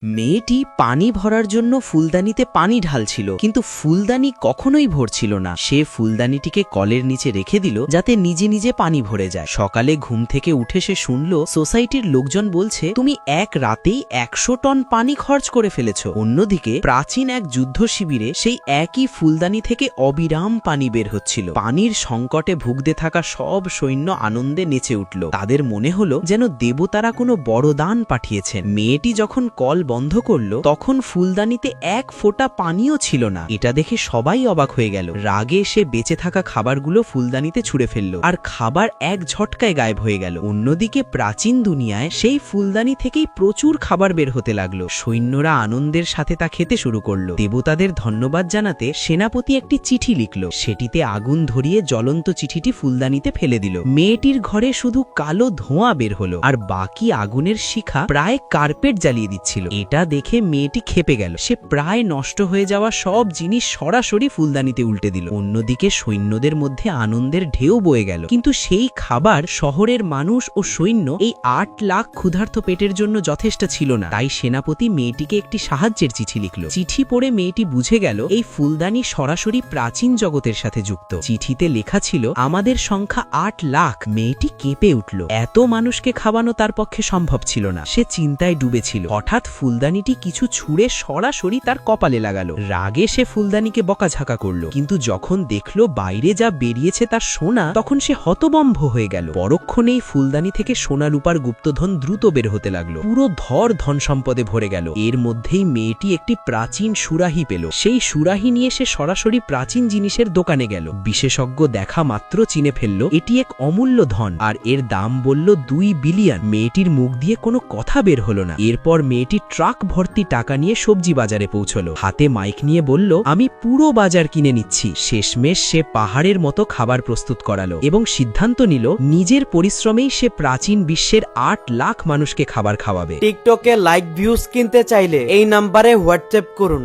মেয়েটি পানি ভরার জন্য ফুলদানিতে পানি ঢালছিল, কিন্তু ফুলদানি কখনোই ভরছিল না। সে ফুলদানিটিকে কলের নিচে রেখে দিল যাতে নিজে নিজে পানি ভরে যায়। সকালে ঘুম থেকে উঠে সে শুনল সোসাইটির লোকজন বলছে, তুমি এক রাতেই 100 টন পানি খরচ করে ফেলেছ। অন্যদিকে প্রাচীন এক যুদ্ধ শিবিরে সেই একই ফুলদানি থেকে অবিরাম পানি বের হচ্ছিল। পানির সংকটে ভুগতে থাকা সব সৈন্য আনন্দে নেচে উঠল। তাদের মনে হলো যেন দেবতারা কোনো বড় দান পাঠিয়েছেন। মেয়েটি যখন কল বন্ধ করল তখন ফুলদানিতে এক ফোঁটা পানিও ছিল না। এটা দেখে সবাই অবাক হয়ে গেল। রাগে সে বেঁচে থাকা খাবারগুলো ফুলদানিতে ছুঁড়ে ফেলল, আর খাবার এক ঝটকায় গায়েব হয়ে গেল। অন্যদিকে প্রাচীন দুনিয়ায় সেই ফুলদানি থেকেই প্রচুর খাবার বের হতে লাগলো। সৈন্যরা আনন্দের সাথে তা খেতে শুরু করলো। দেবতাদের ধন্যবাদ জানাতে সেনাপতি একটি চিঠি লিখল। সেটিতে আগুন ধরিয়ে জ্বলন্ত চিঠিটি ফুলদানিতে ফেলে দিল। মেয়েটির ঘরে শুধু কালো ধোঁয়া বের হলো, আর বাকি আগুনের শিখা প্রায় কার্পেট জ্বালিয়ে দিচ্ছিল। এটা দেখে মেয়েটি ক্ষেপে গেল। সে প্রায় নষ্ট হয়ে যাওয়া সব জিনিস সরাসরি ফুলদানিতে উল্টে দিল। অন্যদিকে সৈন্যদের মধ্যে আনন্দের ঢেউ বয়ে গেল। কিন্তু সেই খাবার শহরের মানুষ ও সৈন্য এই 8 লাখ ক্ষুধার্ত পেটের জন্য যথেষ্ট ছিল না। তাই সেনাপতি মেয়েটিকে একটি সাহায্যের চিঠি লিখল। চিঠি পড়ে মেয়েটি বুঝে গেল এই ফুলদানি সরাসরি প্রাচীন জগতের সাথে যুক্ত। চিঠিতে লেখা ছিল, আমাদের সংখ্যা 8 লাখ। মেয়েটি কেঁপে উঠল। এত মানুষকে খাওয়ানো তার পক্ষে সম্ভব ছিল না। সে চিন্তায় ডুবেছিল। হঠাৎ ফুলদানিটি কিছু ছুঁড়ে সরাসরি তার কপালে লাগালো। রাগে সে ফুলদানিকে বকাঝকা করল, কিন্তু যখন দেখল বাইরে যা বেরিয়েছে তার সোনা, তখন সে হতবম্ব হয়ে গেল। পরক্ষণেই ফুলদানি থেকে সোনা রূপার গুপ্তধন দ্রুত বের হতে লাগলো। পুরো ধন সম্পদে ভরে গেল। এর মধ্যেই মেয়েটি একটি প্রাচীন সুরাহি পেল। সেই সুরাহি নিয়ে সে সরাসরি প্রাচীন জিনিসের দোকানে গেল। বিশেষজ্ঞ দেখা মাত্র চিনে ফেলল এটি এক অমূল্য ধন, আর এর দাম বলল 2 বিলিয়ন। মেয়েটির মুখ দিয়ে কোনো কথা বের হলো না। এরপর মেয়েটি ট্রাক ভর্তি টাকা নিয়ে সবজি বাজারে পৌঁছলো। হাতে মাইক নিয়ে বলল, আমি পুরো বাজার কিনে নিচ্ছি। শেষমেশ সে পাহাড়ের মতো খাবার প্রস্তুত করালো এবং সিদ্ধান্ত নিল নিজের পরিশ্রমেই সে প্রাচীন বিশ্বের 8 লাখ মানুষকে খাবার খাওয়াবে। টিকটকে লাইক ভিউজ কিনতে চাইলে এই নাম্বারে হোয়াটসঅ্যাপ করুন।